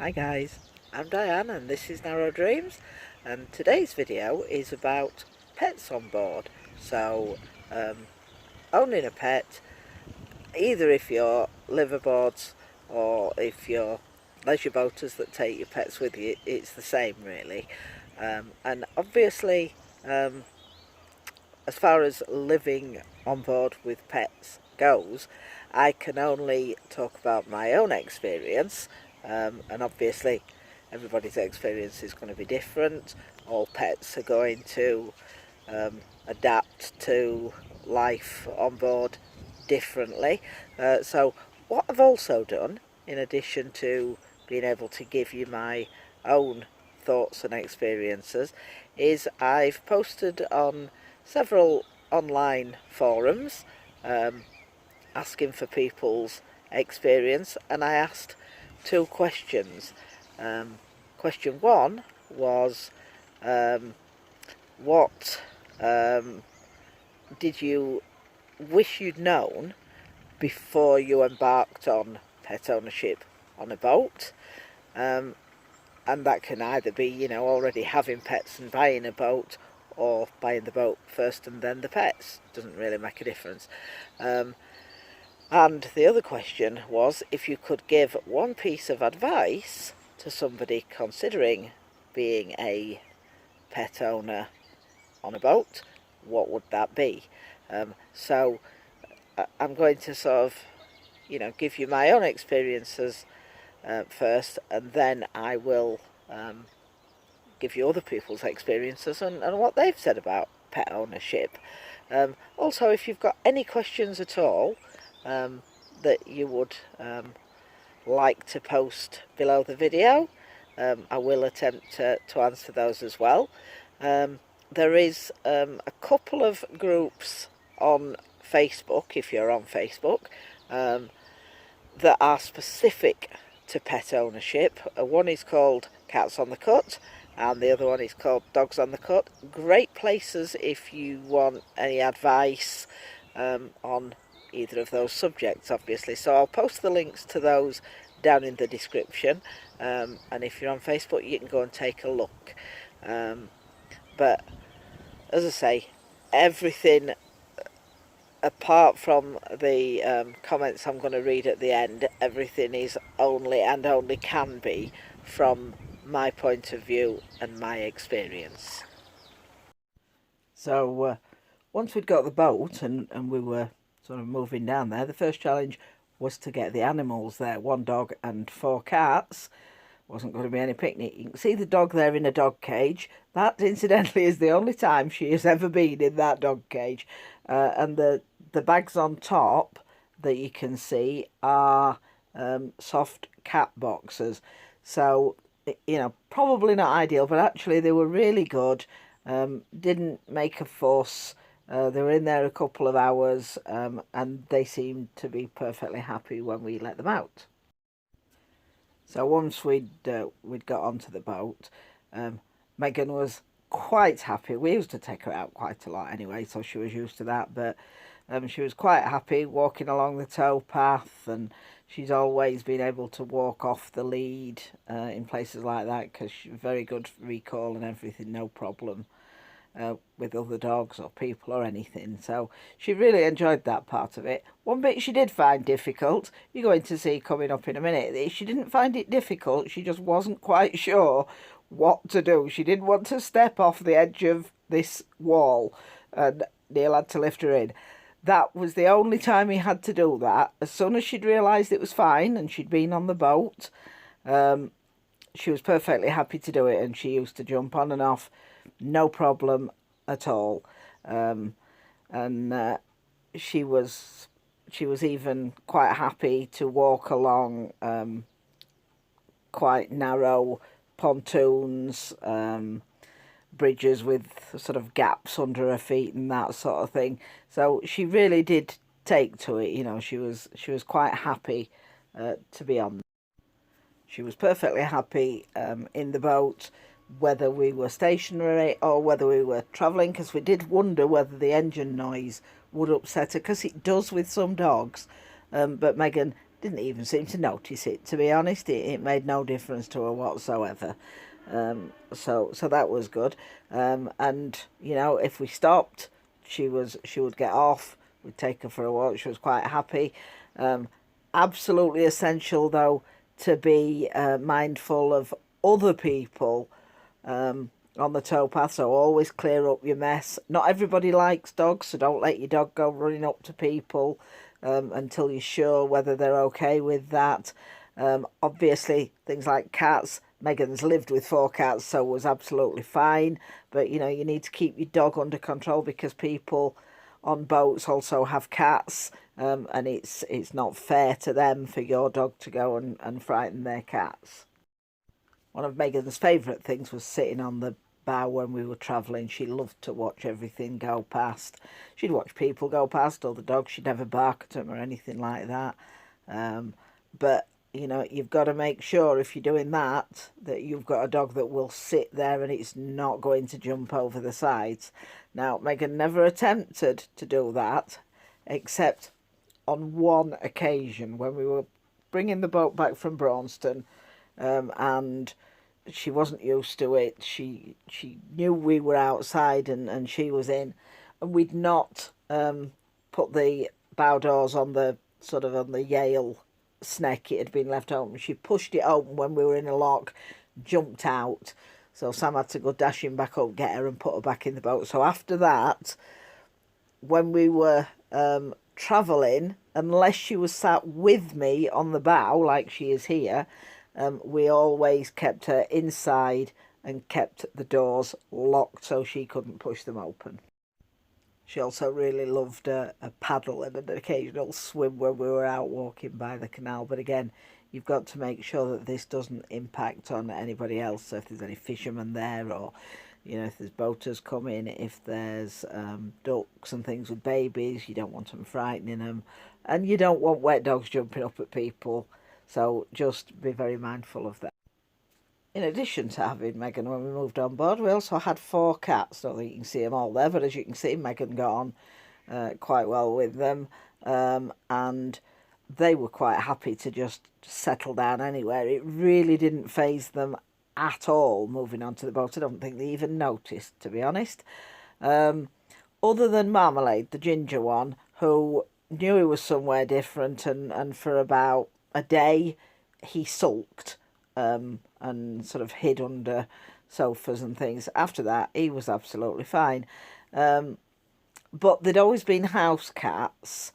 Hi guys, I'm Diane and this is Narrow Dreams, and today's video is about pets on board. So owning a pet, either if you're liveaboards or if you're leisure boaters that take your pets with you, it's the same really. And obviously as far as living on board with pets goes, I can only talk about my own experience, and obviously everybody's experience is going to be different. All pets are going to adapt to life on board differently. So what I've also done, in addition to being able to give you my own thoughts and experiences, is I've posted on several online forums asking for people's experience, and I asked two questions. Question one was, what did you wish you'd known before you embarked on pet ownership on a boat? And that can either be, already having pets and buying a boat, or buying the boat first and then the pets. Doesn't really make a difference. And the other question was, if you could give one piece of advice to somebody considering being a pet owner on a boat, what would that be? So I'm going to sort of, give you my own experiences first, and then I will give you other people's experiences and what they've said about pet ownership. Also, if you've got any questions at all that you would like to post below the video, I will attempt to answer those as well. There is a couple of groups on Facebook, if you're on Facebook, that are specific to pet ownership. One is called Cats on the Cut, and the other one is called Dogs on the Cut. Great places if you want any advice on either of those subjects, obviously. So I'll post the links to those down in the description, and if you're on Facebook you can go and take a look. But as I say, everything apart from the comments I'm going to read at the end, everything is only and only can be from my point of view and my experience. So once we'd got the boat and we were sort of moving down there, the first challenge was to get the animals there. 1 dog and 4 cats. Wasn't going to be any picnic. You can see the dog there in a dog cage. That, incidentally, is the only time she has ever been in that dog cage. And the bags on top that you can see are soft cat boxes. So, probably not ideal, but actually they were really good. Didn't make a fuss. They were in there a couple of hours, and they seemed to be perfectly happy when we let them out. So once we'd got onto the boat, Megan was quite happy. We used to take her out quite a lot anyway, so she was used to that. But she was quite happy walking along the towpath, and she's always been able to walk off the lead in places like that because she's very good recall and everything, no problem with other dogs or people or anything. So she really enjoyed that part of it. One bit she did find difficult, you're going to see coming up in a minute. She didn't find it difficult, she just wasn't quite sure what to do. She didn't want to step off the edge of this wall, and Neil had to lift her in. That was the only time he had to do that. As soon as she'd realised it was fine and she'd been on the boat, she was perfectly happy to do it, and she used to jump on and off, no problem at all. And she was even quite happy to walk along quite narrow pontoons, bridges with sort of gaps under her feet and that sort of thing. So she really did take to it. She was quite happy to be on. She was perfectly happy in the boat, whether we were stationary or whether we were travelling, because we did wonder whether the engine noise would upset her, because it does with some dogs. But Megan didn't even seem to notice it, to be honest. It made no difference to her whatsoever. So that was good. And you know, if we stopped, she would get off. We'd take her for a walk. She was quite happy. Absolutely essential though to be mindful of other people on the towpath, so always clear up your mess. Not everybody likes dogs, so don't let your dog go running up to people until you're sure whether they're okay with that. Obviously, things like cats. Megan's lived with 4 cats, so was absolutely fine. But you know, you need to keep your dog under control because people on boats also have cats, and it's not fair to them for your dog to go and frighten their cats. One of Megan's favourite things was sitting on the bow when we were travelling. She loved to watch everything go past. She'd watch people go past, or the dogs. She'd never bark at them or anything like that. But, you know, you've got to make sure if you're doing that, that you've got a dog that will sit there and it's not going to jump over the sides. Now, Megan never attempted to do that, except on one occasion when we were bringing the boat back from Braunston, and she wasn't used to it. She knew we were outside and she was in, and we'd not put the bow doors on the sort of on the Yale sneck. It had been left open. She pushed it open when we were in a lock, jumped out. So Sam had to go dashing back up, get her and put her back in the boat. So after that, when we were travelling, unless she was sat with me on the bow like she is here, we always kept her inside and kept the doors locked so she couldn't push them open. She also really loved a paddle and an occasional swim when we were out walking by the canal. But again, you've got to make sure that this doesn't impact on anybody else. So if there's any fishermen there, or you know, if there's boaters coming, if there's ducks and things with babies, you don't want them frightening them, and you don't want wet dogs jumping up at people. So just be very mindful of that. In addition to having Megan when we moved on board, we also had 4 cats. I don't think you can see them all there, but as you can see, Megan got on quite well with them, and they were quite happy to just settle down anywhere. It really didn't faze them at all moving onto the boat. I don't think they even noticed, to be honest. Other than Marmalade, the ginger one, who knew he was somewhere different, and for about a day he sulked and sort of hid under sofas and things. After that, he was absolutely fine. But there'd always been house cats,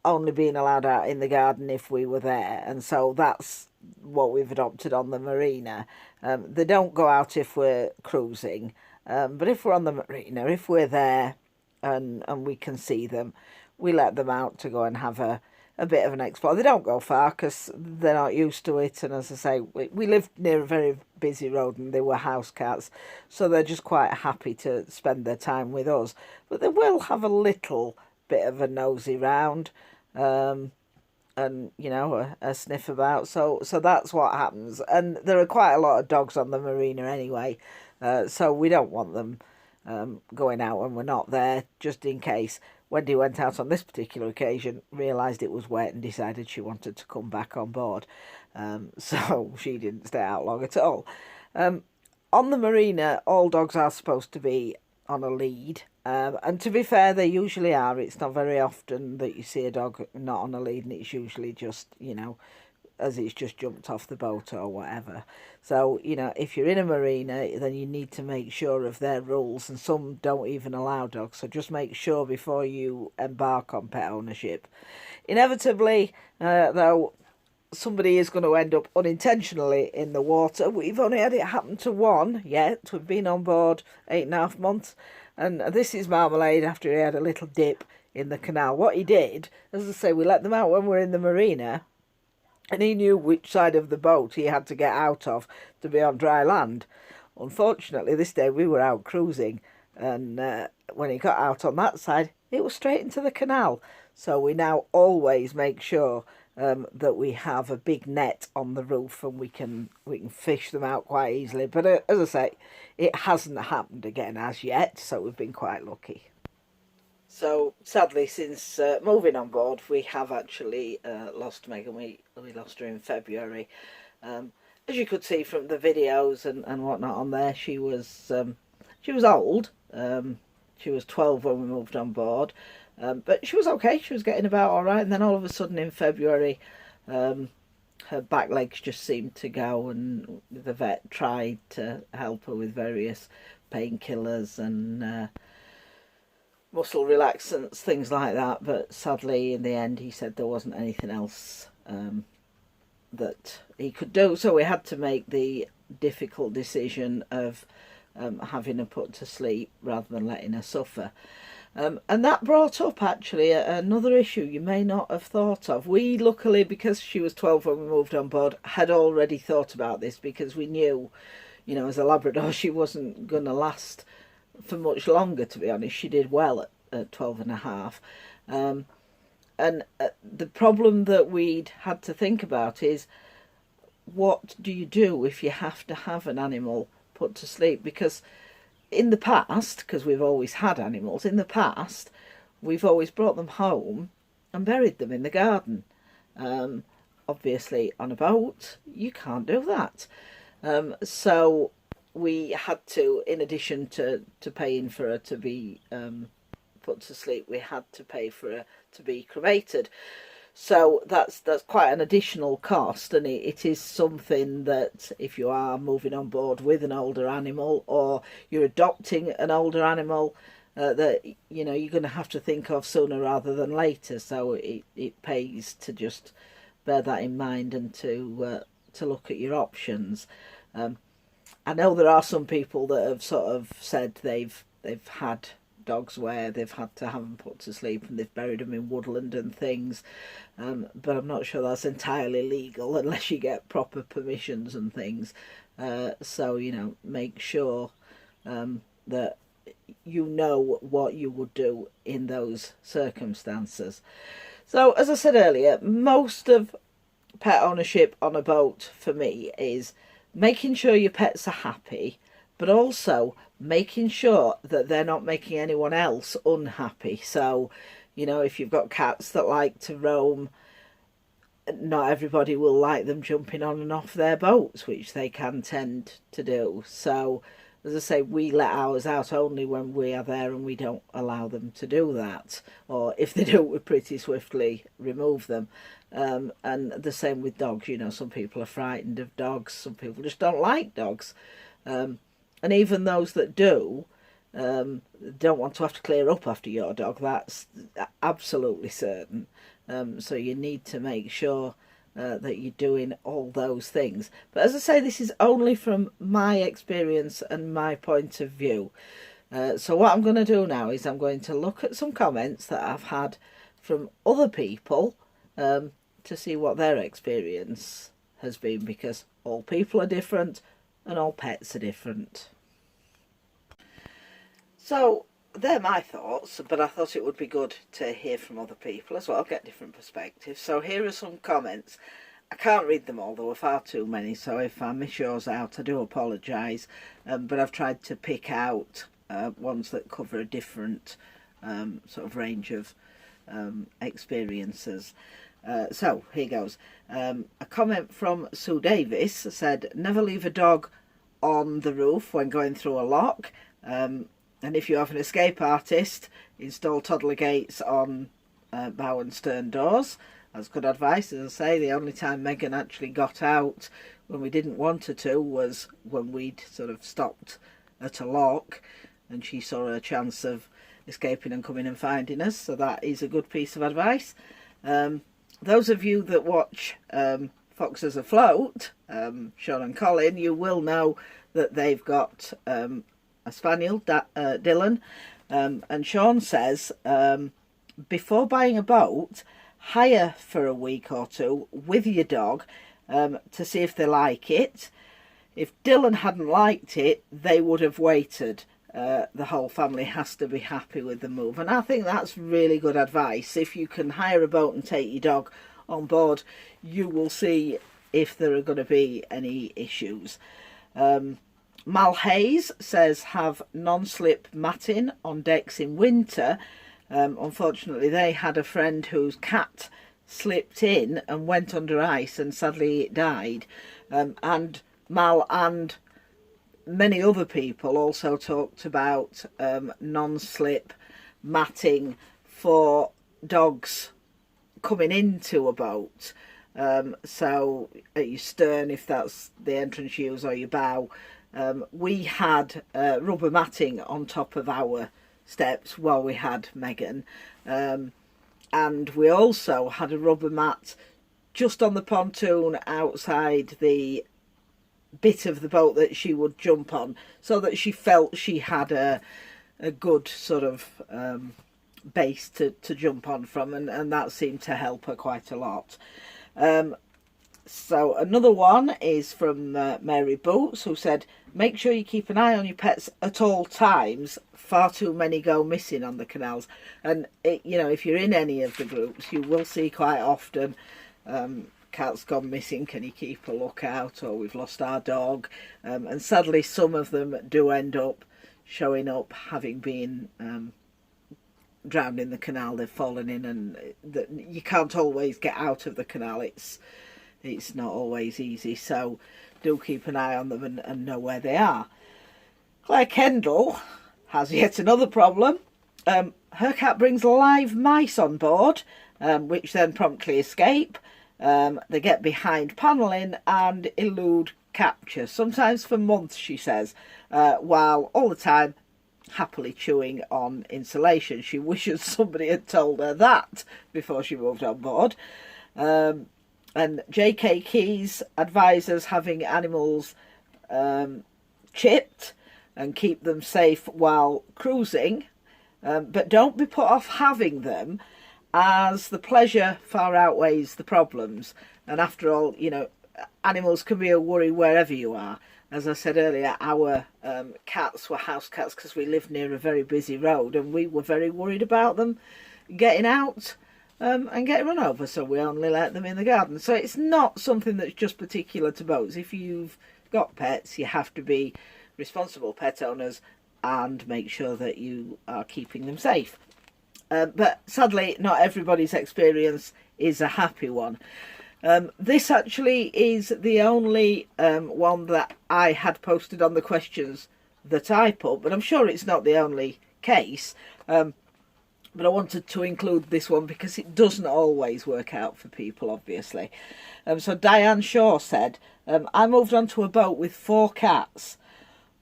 only being allowed out in the garden if we were there, and so that's what we've adopted on the marina. They don't go out if we're cruising, but if we're on the marina, if we're there and we can see them, we let them out to go and have a bit of an explore. They don't go far because they're not used to it, and as I say, we lived near a very busy road and they were house cats, so they're just quite happy to spend their time with us. But they will have a little bit of a nosy round, and you know, a sniff about. So that's what happens. And there are quite a lot of dogs on the marina anyway, so we don't want them going out when we're not there, just in case. Wendy went out on this particular occasion, realised it was wet and decided she wanted to come back on board. So she didn't stay out long at all. On the marina, all dogs are supposed to be on a lead. And to be fair, they usually are. It's not very often that you see a dog not on a lead, and it's usually just, you know, as it's just jumped off the boat or whatever. So, you know, if you're in a marina, then you need to make sure of their rules, and some don't even allow dogs. So just make sure before you embark on pet ownership. Inevitably, though, somebody is going to end up unintentionally in the water. We've only had it happen to one yet. We've been on board 8.5 months, and this is Marmalade after he had a little dip in the canal. What he did, as I say, we let them out when we're in the marina, and he knew which side of the boat he had to get out of to be on dry land. Unfortunately, this day we were out cruising, and when he got out on that side, it was straight into the canal. So we now always make sure that we have a big net on the roof, and we can fish them out quite easily. But as I say, it hasn't happened again as yet, so we've been quite lucky. So sadly, since moving on board, we have actually lost Megan. We lost her in February. As you could see from the videos and whatnot on there, she was old. She was 12 when we moved on board, but she was okay. She was getting about all right. And then all of a sudden in February, her back legs just seemed to go, and the vet tried to help her with various painkillers and muscle relaxants, things like that, but sadly in the end he said there wasn't anything else that he could do, so we had to make the difficult decision of having her put to sleep rather than letting her suffer. And that brought up actually another issue you may not have thought of. We luckily, because she was 12 when we moved on board, had already thought about this, because we knew, you know, as a Labrador she wasn't going to last for much longer, to be honest. She did well at 12 and a half. And the problem that we'd had to think about is, what do you do if you have to have an animal put to sleep? Because in the past, because we've always had animals, in the past we've always brought them home and buried them in the garden. Obviously on a boat you can't do that. So we had to, in addition to paying for her to be put to sleep, we had to pay for her to be cremated. So that's quite an additional cost, and it is something that if you are moving on board with an older animal, or you're adopting an older animal, that you know you're going to have to think of sooner rather than later. So it pays to just bear that in mind and to look at your options. I know there are some people that have sort of said they've had dogs where they've had to have them put to sleep and they've buried them in woodland and things, but I'm not sure that's entirely legal unless you get proper permissions and things. So you know, make sure that you know what you would do in those circumstances. So as I said earlier, most of pet ownership on a boat for me is making sure your pets are happy, but also making sure that they're not making anyone else unhappy. So, you know, if you've got cats that like to roam, not everybody will like them jumping on and off their boats, which they can tend to do. So, as I say, we let ours out only when we are there, and we don't allow them to do that. Or if they do, we pretty swiftly remove them. And the same with dogs. You know, some people are frightened of dogs, some people just don't like dogs. And even those that do, don't want to have to clear up after your dog. That's absolutely certain. So you need to make sure that you're doing all those things. But as I say, this is only from my experience and my point of view. So what I'm going to do now is I'm going to look at some comments that I've had from other people to see what their experience has been, because all people are different and all pets are different. So they're my thoughts, but I thought it would be good to hear from other people as well, get different perspectives. So here are some comments. I can't read them all, there were far too many, so if I miss yours out I do apologise, but I've tried to pick out ones that cover a different sort of range of experiences. So here goes. A comment from Sue Davis said, never leave a dog on the roof when going through a lock, and if you have an escape artist, install toddler gates on bow and stern doors. That's good advice. As I say, the only time Megan actually got out when we didn't want her to was when we'd sort of stopped at a lock and she saw a chance of escaping and coming and finding us, so that is a good piece of advice. Those of you that watch Foxes Afloat, Sean and Colin, you will know that they've got a spaniel, Dylan, and Sean says, before buying a boat, hire for a week or two with your dog to see if they like it. If Dylan hadn't liked it, they would have waited. The whole family has to be happy with the move, and I think that's really good advice. If you can hire a boat and take your dog on board, you will see if there are going to be any issues. Mal Hayes says, have non-slip matting on decks in winter Unfortunately, they had a friend whose cat slipped in and went under ice, and sadly it died. And Mal and many other people also talked about non-slip matting for dogs coming into a boat. So at your stern, if that's the entrance you use, or your bow, we had rubber matting on top of our steps while we had Megan, and we also had a rubber mat just on the pontoon outside the bit of the boat that she would jump on, so that she felt she had a good sort of base to jump on from, and that seemed to help her quite a lot. So another one is from Mary Boots, who said, make sure you keep an eye on your pets at all times. Far too many go missing on the canals. And you know, if you're in any of the groups, you will see quite often cats gone missing, can you keep a lookout, or we've lost our dog. And sadly some of them do end up showing up having been drowned in the canal. They've fallen in, and you can't always get out of the canal. It's not always easy, so do keep an eye on them and know where they are. Claire Kendall has yet another problem. Her cat brings live mice on board, which then promptly escape. They get behind panelling and elude capture, sometimes for months, she says, while all the time happily chewing on insulation. She wishes somebody had told her that before she moved on board. And J.K. Keys advises having animals chipped and keep them safe while cruising, but don't be put off having them, as the pleasure far outweighs the problems. And after all, you know, animals can be a worry wherever you are. As I said earlier, our cats were house cats because we lived near a very busy road, and we were very worried about them getting out and getting run over, so we only let them in the garden. So it's not something that's just particular to boats. If you've got pets, you have to be responsible pet owners and make sure that you are keeping them safe. But sadly, not everybody's experience is a happy one. This actually is the only one that I had posted on the questions that I put, but I'm sure it's not the only case. But I wanted to include this one because it doesn't always work out for people, obviously. So Diane Shaw said, I moved onto a boat with 4 cats.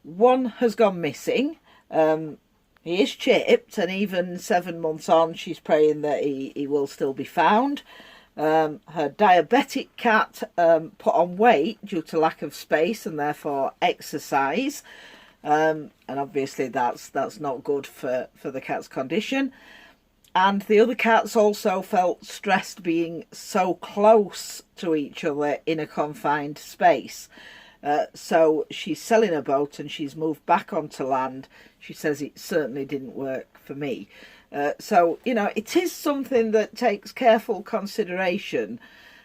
One has gone missing. He is chipped, and even 7 months on, she's praying that he will still be found. Her diabetic cat put on weight due to lack of space and therefore exercise. And obviously that's not good for the cat's condition. And the other cats also felt stressed being so close to each other in a confined space. So she's selling her boat and she's moved back onto land. She says it certainly didn't work for me. So, you know, it is something that takes careful consideration.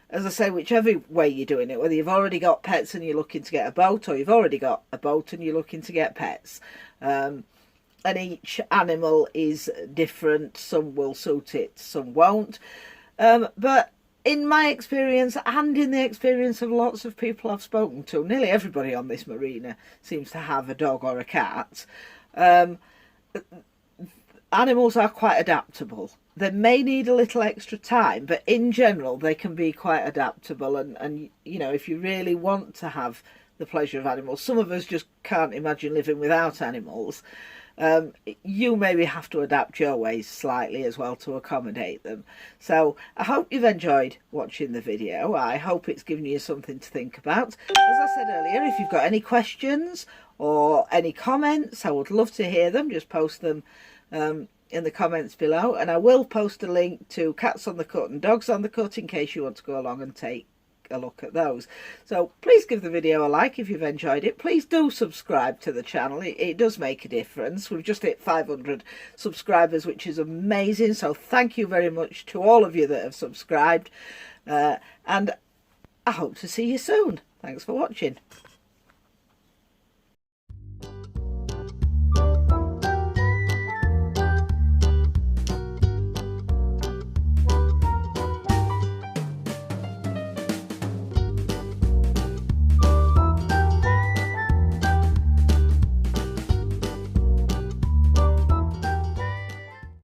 As I say, whichever way you're doing it, whether you've already got pets and you're looking to get a boat, or you've already got a boat and you're looking to get pets. And each animal is different. Some will suit it, some won't. But in my experience, and in the experience of lots of people I've spoken to, nearly everybody on this marina seems to have a dog or a cat. Animals are quite adaptable. They may need a little extra time, but in general they can be quite adaptable. And you know, if you really want to have the pleasure of animals, some of us just can't imagine living without animals. You maybe have to adapt your ways slightly as well to accommodate them. So I hope you've enjoyed watching the video. I hope it's given you something to think about. As I said earlier, if you've got any questions or any comments, I would love to hear them. Just post them in the comments below, and I will post a link to Cats on the Cut and Dogs on the Cut in case you want to go along and take a look at those. So please give the video a like if you've enjoyed it. Please do subscribe to the channel. It does make a difference. We've just hit 500 subscribers, which is amazing, so thank you very much to all of you that have subscribed, and I hope to see you soon. Thanks for watching.